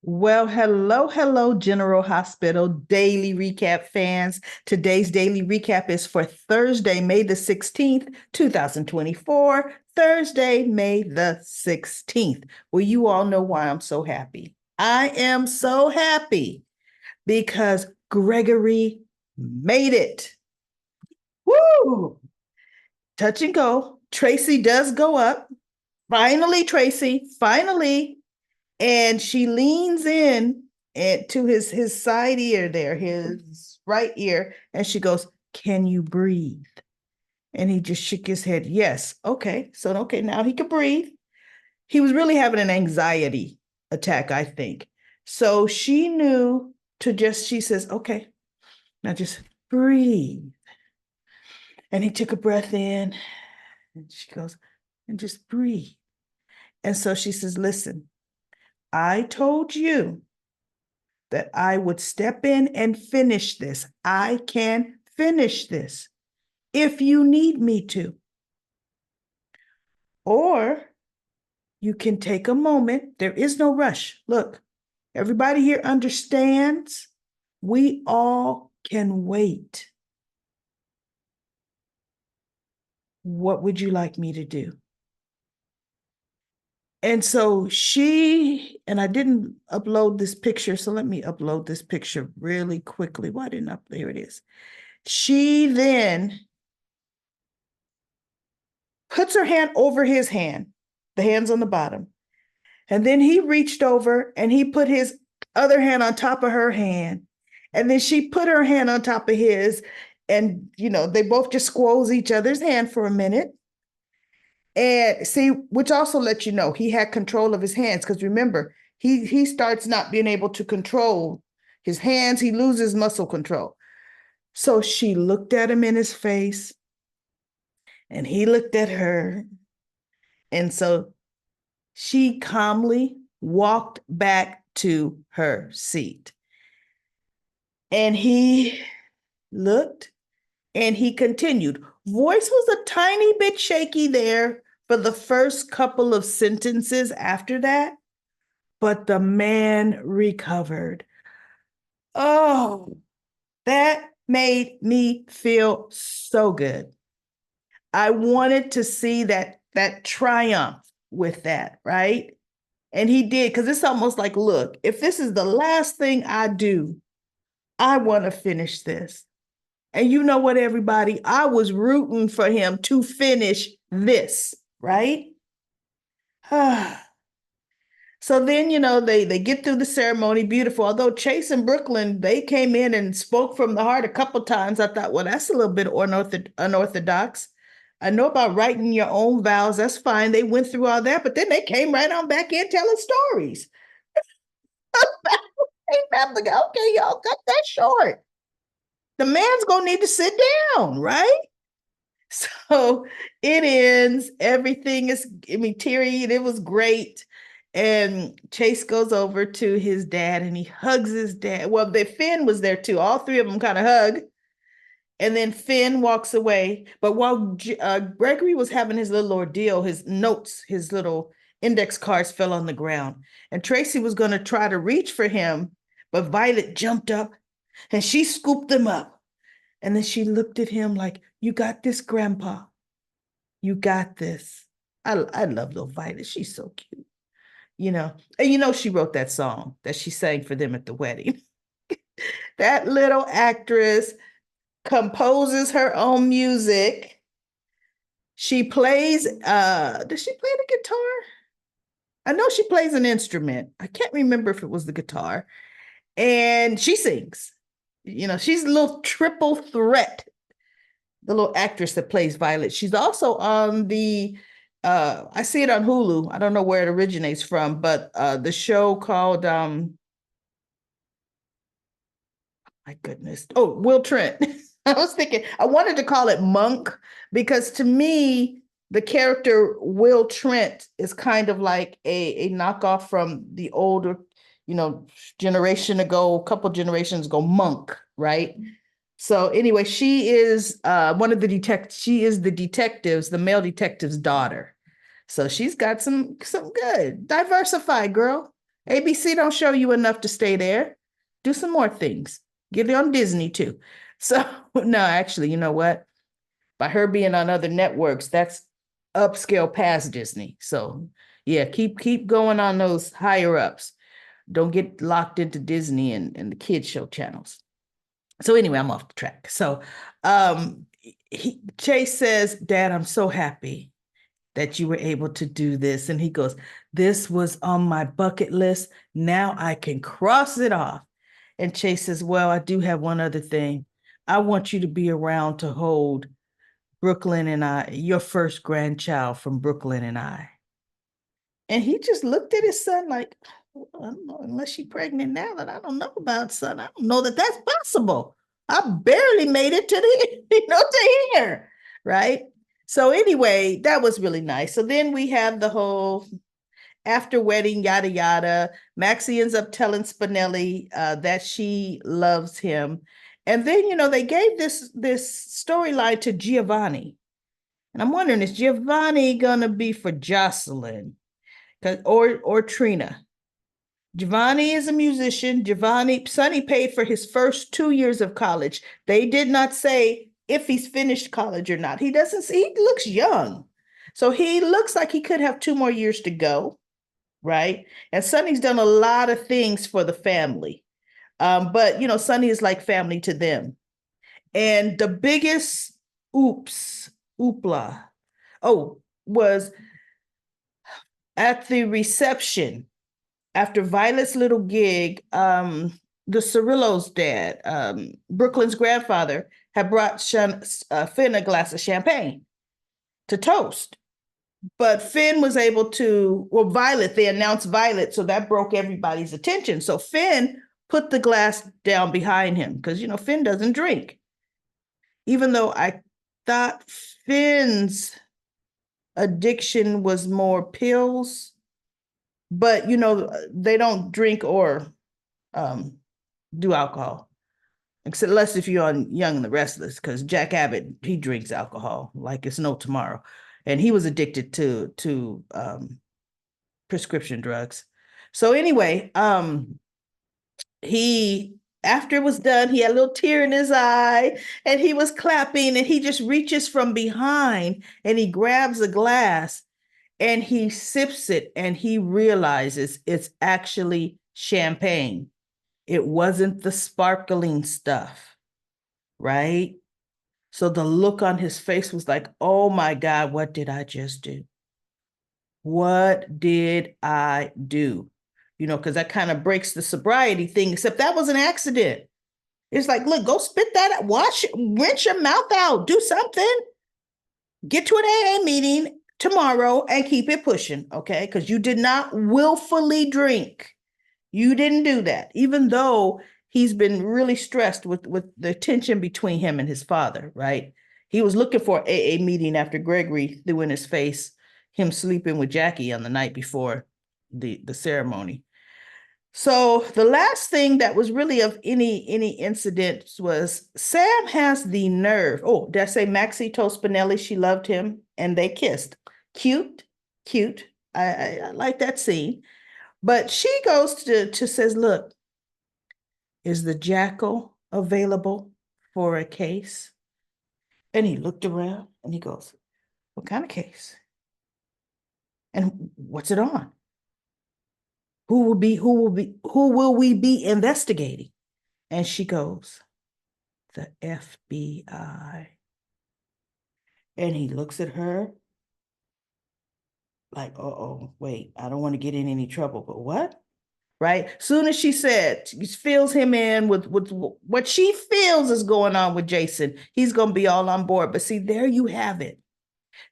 Well, hello, General Hospital Daily Recap fans. Today's daily recap is for Thursday, May the 16th, 2024. Thursday, May the 16th. Well, you all know why I'm so happy. I am so happy because Gregory made it. Woo! Touch and go. Tracy does go up. Finally, Tracy, finally. And she leans in and to his side ear there, his right ear, and she goes, "Can you breathe?" And he just shook his head. Yes. Okay. So okay, now he can breathe. He was really having an anxiety attack, I think. So she knew to just, she says, "Okay, now just breathe." And he took a breath in and she goes, "And just breathe." And so she says, "Listen, I told you that I would step in and finish this. I can finish this if you need me to. Or you can take a moment. There is no rush. Look, everybody here understands we all can wait. What would you like me to do?" And so she, and I didn't upload this picture, so let me upload this picture really quickly. Why didn't I? There it is. She then puts her hand over his hand, the hand's on the bottom. And then he reached over and he put his other hand on top of her hand. And then she put her hand on top of his. And, they both just squoze each other's hand for a minute. And see, which also lets you know he had control of his hands. Because remember, he starts not being able to control his hands. He loses muscle control. So she looked at him in his face and he looked at her. And so she calmly walked back to her seat. And he looked and he continued. Voice was a tiny bit shaky there for the first couple of sentences after that, but the man recovered. Oh, that made me feel so good. I wanted to see that triumph with that, right? And he did, because it's almost like, look, if this is the last thing I do, I want to finish this. And you know what, everybody? I was rooting for him to finish this, right? So then, they get through the ceremony, beautiful. Although Chase and Brooklyn, they came in and spoke from the heart a couple times. I thought, well, that's a little bit unorthodox. I know about writing your own vows. That's fine. They went through all that, but then they came right on back in telling stories. Okay, y'all cut that short. The man's gonna need to sit down, right? So it ends. Everything is, I mean, teary, and it was great. And Chase goes over to his dad and he hugs his dad. Well, the Finn was there too. All three of them kind of hug. And then Finn walks away. But while Gregory was having his little ordeal, his notes, his little index cards fell on the ground. And Tracy was going to try to reach for him, but Violet jumped up and she scooped them up. And then she looked at him like, "You got this, Grandpa. You got this." I love little Violet. She's so cute. And she wrote that song that she sang for them at the wedding. That little actress composes her own music. She plays, does she play the guitar? I know she plays an instrument. I can't remember if it was the guitar. And she sings. She's a little triple threat, the little actress that plays Violet. She's also on I see it on Hulu. I don't know where it originates from, but the show called my goodness. Oh, Will Trent. I was thinking, I wanted to call it Monk because to me, the character Will Trent is kind of like a knockoff from the older, generation ago, a couple generations ago, Monk, right? So anyway, she is one of the detectives. She is the male detective's daughter. So she's got some good, diversified girl. ABC don't show you enough to stay there. Do some more things. Get it on Disney too. So no, actually, you know what? By her being on other networks, that's upscale past Disney. So yeah, keep going on those higher ups. Don't get locked into Disney and the kids show channels. So anyway, I'm off the track. So Chase says, Dad, I'm so happy that you were able to do this. And he goes, this was on my bucket list. Now I can cross it off. And Chase says, well, I do have one other thing. I want you to be around to hold Brooklyn and I, your first grandchild from Brooklyn and I. And he just looked at his son like, well, I don't know, unless she's pregnant now that I don't know about, son. I don't know that that's possible. I barely made it to the, to here, right? So anyway, that was really nice. So then we have the whole after wedding, yada, yada. Maxie ends up telling Spinelli that she loves him. And then, they gave this storyline to Giovanni. And I'm wondering, is Giovanni gonna be for Jocelyn or Trina? Giovanni is a musician. Sonny paid for his first 2 years of college. They did not say if he's finished college or not. He doesn't, he looks young. So he looks like he could have 2 more years to go, right? And Sonny's done a lot of things for the family. But, Sonny is like family to them. And the biggest oopla, was at the reception after Violet's little gig. The Cirillo's dad, Brooklyn's grandfather, had brought Finn a glass of champagne to toast. But Finn was able to, Violet, they announced Violet, so that broke everybody's attention. So Finn put the glass down behind him because, Finn doesn't drink. Even though I thought Finn's addiction was more pills, but, they don't drink or do alcohol. Except unless if you're on Young and the Restless, because Jack Abbott, he drinks alcohol like it's no tomorrow. And he was addicted to prescription drugs. So anyway, he, after it was done, he had a little tear in his eye and he was clapping and he just reaches from behind and he grabs a glass and he sips it and he realizes it's actually champagne. It wasn't the sparkling stuff, right? So the look on his face was like, oh my God, what did I just do? What did I do? Because that kind of breaks the sobriety thing, except that was an accident. It's like, look, go spit that out, rinse your mouth out, do something. Get to an AA meeting tomorrow and keep it pushing, okay? Because you did not willfully drink. You didn't do that, even though he's been really stressed with the tension between him and his father, right? He was looking for an AA meeting after Gregory threw in his face him sleeping with Jackie on the night before the ceremony. So the last thing that was really of any incident was Sam has the nerve. Oh, did I say Maxie told Spinelli she loved him and they kissed? Cute. I like that scene. But she goes to says, look, is the jackal available for a case? And he looked around and he goes, what kind of case? And what's it on? Who will we be investigating? And she goes, the FBI. And he looks at her like, wait, I don't want to get in any trouble, but what? Right? Soon as she said, she fills him in with what she feels is going on with Jason, he's going to be all on board. But see, there you have it.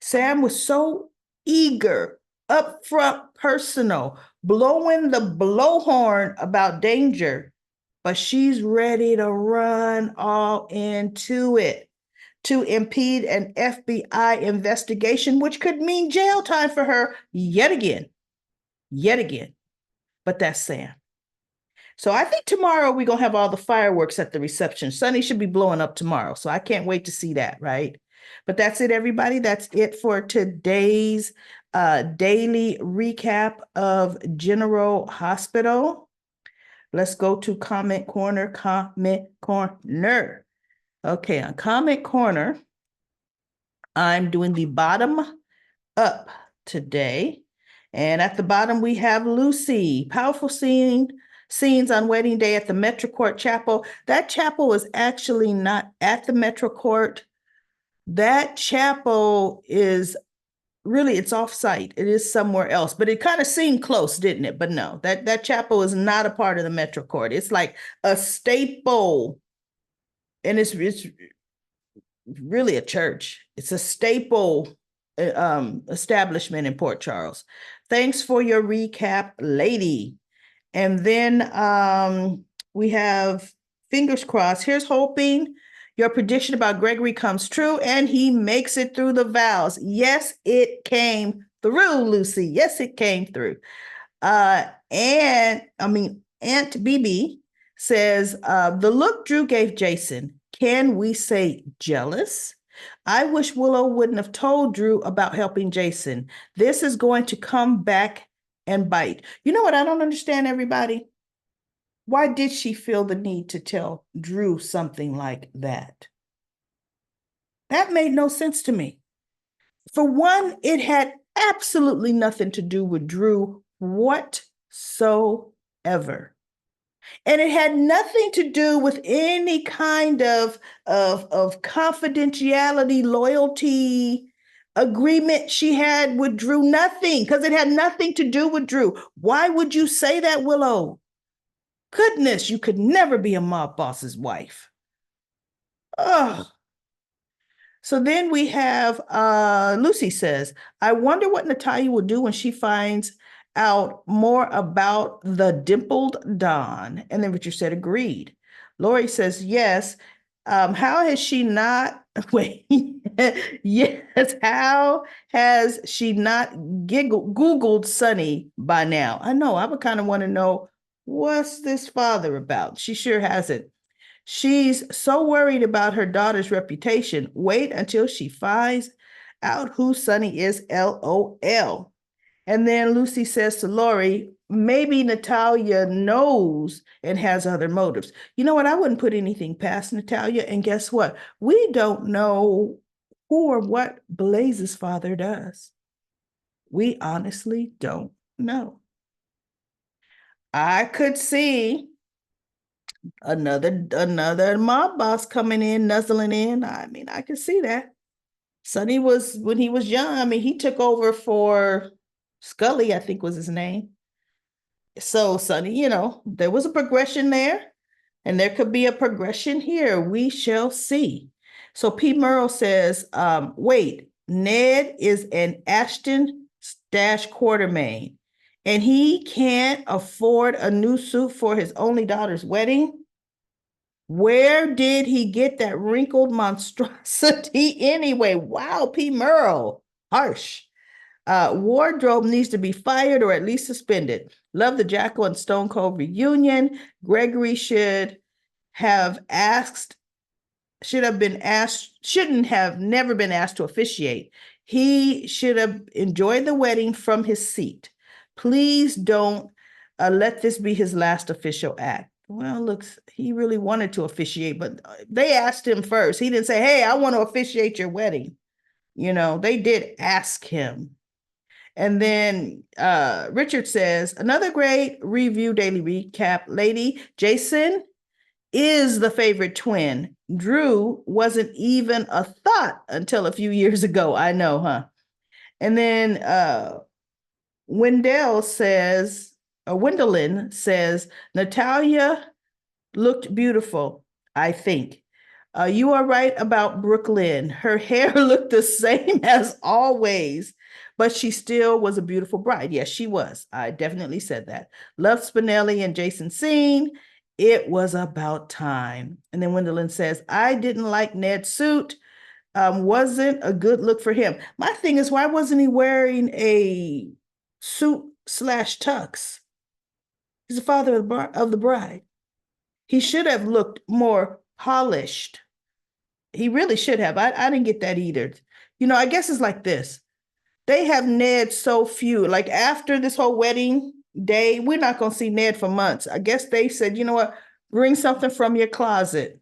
Sam was so eager, upfront, personal, blowing the blowhorn about danger, but she's ready to run all into it to impede an FBI investigation, which could mean jail time for her yet again. But that's Sam. So I think tomorrow we're going to have all the fireworks at the reception. Sunny should be blowing up tomorrow. So I can't wait to see that, right? But that's it, everybody. That's it for today's daily recap of General Hospital. Let's go to comment corner, comment corner. Okay, on comment corner, I'm doing the bottom up today. And at the bottom, we have Lucy. Powerful scenes on wedding day at the Metro Court Chapel. That chapel was actually not at the Metro Court. That chapel is really, it's off-site. It is somewhere else, but it kind of seemed close, didn't it? But no, that chapel is not a part of the Metro Court. It's like a staple, and it's really a church. It's a staple establishment in Port Charles. Thanks for your recap, lady. And then we have fingers crossed. Here's hoping your prediction about Gregory comes true and he makes it through the vows. Yes, it came through, Lucy. Yes, it came through. Aunt BB says, the look Drew gave Jason, can we say jealous? I wish Willow wouldn't have told Drew about helping Jason. This is going to come back and bite. You know what I don't understand, everybody? Why did she feel the need to tell Drew something like that? That made no sense to me. For one, it had absolutely nothing to do with Drew whatsoever. And it had nothing to do with any kind of confidentiality, loyalty, agreement she had with Drew. Nothing, because it had nothing to do with Drew. Why would you say that, Willow? Goodness, you could never be a mob boss's wife. Oh. So then we have Lucy says, I wonder what Natalia will do when she finds out more about the dimpled Don. And then Richard said, agreed. Lori says, yes. How has she not, wait, yes, how has she not Googled Sonny by now? I know, I would kind of want to know, what's this father about? She sure hasn't. She's so worried about her daughter's reputation. Wait until she finds out who Sonny is, LOL. And then Lucy says to Lori, maybe Natalia knows and has other motives. You know what? I wouldn't put anything past Natalia. And guess what? We don't know who or what Blaze's father does. We honestly don't know. I could see another mob boss coming in, nuzzling in. I mean, I could see that. Sonny was, when he was young, I mean, he took over for Scully, I think was his name. So Sonny, you know, there was a progression there, and there could be a progression here. We shall see. So P. Merle says, wait, Ned is an Ashton Stash Quartermain, and he can't afford a new suit for his only daughter's wedding? Where did he get that wrinkled monstrosity anyway? Wow, P. Merle, harsh. Wardrobe needs to be fired or at least suspended. Love the Jackal and Stone Cold reunion. Gregory shouldn't have never been asked to officiate. He should have enjoyed the wedding from his seat. Please don't let this be his last official act. Well, look, he really wanted to officiate, but they asked him first. He didn't say, hey, I want to officiate your wedding. You know, they did ask him. And then Richard says, another great review daily recap, lady. Jason is the favorite twin. Drew wasn't even a thought until a few years ago. I know, huh? And then Gwendolyn says, Natalia looked beautiful, I think. You are right about Brooklyn. Her hair looked the same as always, but she still was a beautiful bride. Yes, she was. I definitely said that. Love Spinelli and Jason scene. It was about time. And then Gwendolyn says, I didn't like Ned's suit. Wasn't a good look for him. My thing is, why wasn't he wearing a suit / tux? He's the father of the bride. He should have looked more polished. He really should have. I didn't get that either. You know, I guess it's like this. They have Ned so few. Like after this whole wedding day, we're not going to see Ned for months. I guess they said, you know what? Bring something from your closet.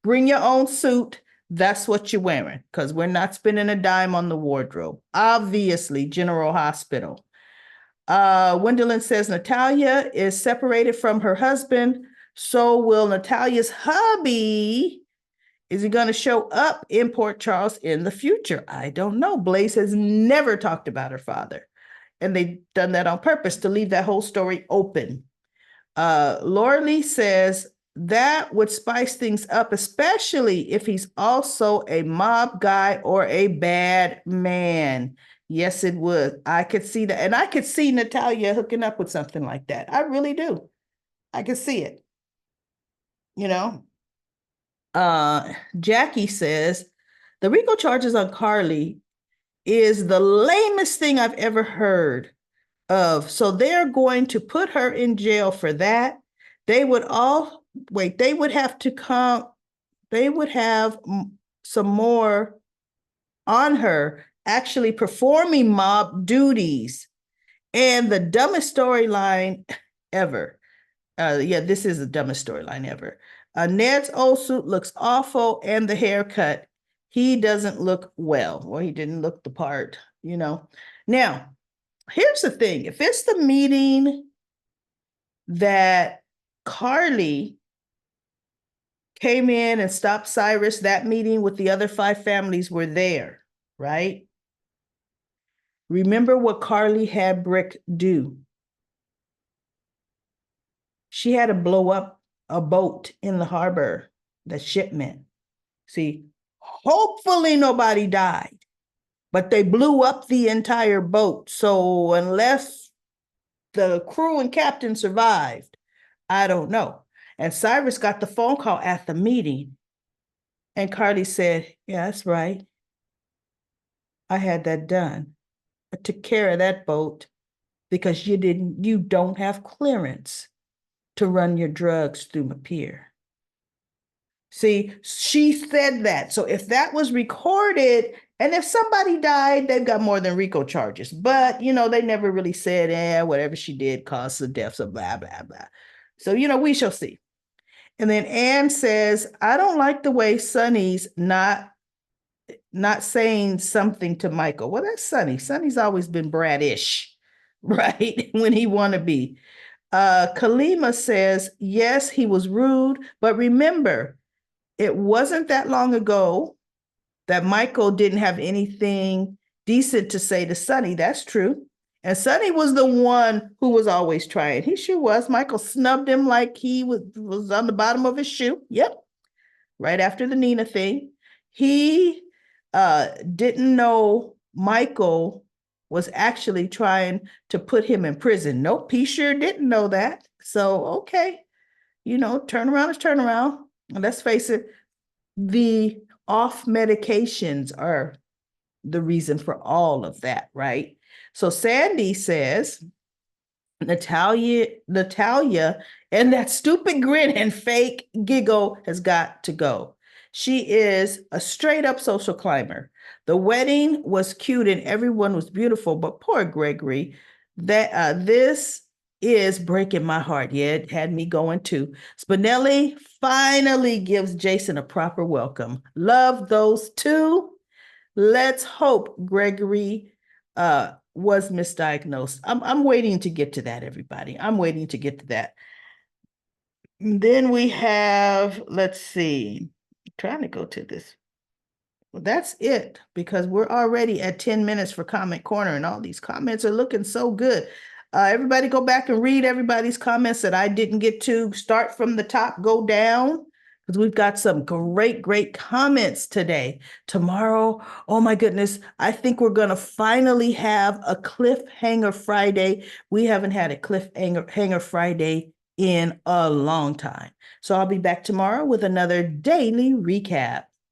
Bring your own suit. That's what you're wearing because we're not spending a dime on the wardrobe. Obviously, General Hospital. Gwendolyn says Natalia is separated from her husband. So will Natalia's hubby. Is he going to show up in Port Charles in the future? I don't know. Blaze has never talked about her father. And they've done that on purpose to leave that whole story open. Laura Lee says that would spice things up, especially if he's also a mob guy or a bad man. Yes, it would. I could see that. And I could see Natalia hooking up with something like that. I really do. I could see it. You know? Jackie says the RICO charges on Carly is the lamest thing I've ever heard of. So they're going to put her in jail for that. They would have to come, they would have some more on her actually performing mob duties. And the dumbest storyline ever. This is the dumbest storyline ever. Ned's old suit looks awful, and the haircut. He doesn't look well. Well, he didn't look the part, you know. Now, here's the thing. If it's the meeting that Carly came in and stopped Cyrus, that meeting with the other 5 families were there, right? Remember what Carly had Brick do. She had to blow up a boat in the harbor, the shipment. See, hopefully nobody died, but they blew up the entire boat. So unless the crew and captain survived, I don't know. And Cyrus got the phone call at the meeting. And Carly said, yeah, that's right. I had that done. I took care of that boat because you don't have clearance to run your drugs through my pier. See, she said that. So if that was recorded, and if somebody died, they've got more than RICO charges. But, they never really said, whatever she did caused the deaths of blah, blah, blah. So, we shall see. And then Anne says, I don't like the way Sonny's not saying something to Michael. Well, that's Sonny. Sonny's always been bratish, right? When he want to be. Kalima says, yes, he was rude, but remember, it wasn't that long ago that Michael didn't have anything decent to say to Sonny. That's true. And Sonny was the one who was always trying. He sure was. Michael snubbed him like he was on the bottom of his shoe. Yep. Right after the Nina thing. He didn't know Michael was actually trying to put him in prison. Nope, he sure didn't know that. So, okay, turn around is turn around. And let's face it, the off medications are the reason for all of that, right? So Sandy says, Natalia, and that stupid grin and fake giggle has got to go. She is a straight up social climber. The wedding was cute and everyone was beautiful, but poor Gregory, this is breaking my heart. Yeah, it had me going too. Spinelli finally gives Jason a proper welcome. Love those two. Let's hope Gregory was misdiagnosed. I'm waiting to get to that, everybody. I'm waiting to get to that. And then we have, let's see, I'm trying to go to this. Well, that's it, because we're already at 10 minutes for Comment Corner, and all these comments are looking so good. Everybody go back and read everybody's comments that I didn't get to. Start from the top, go down, because we've got some great comments today. Tomorrow, oh my goodness, I think we're going to finally have a cliffhanger Friday. We haven't had a cliffhanger Friday in a long time. So I'll be back tomorrow with another daily recap.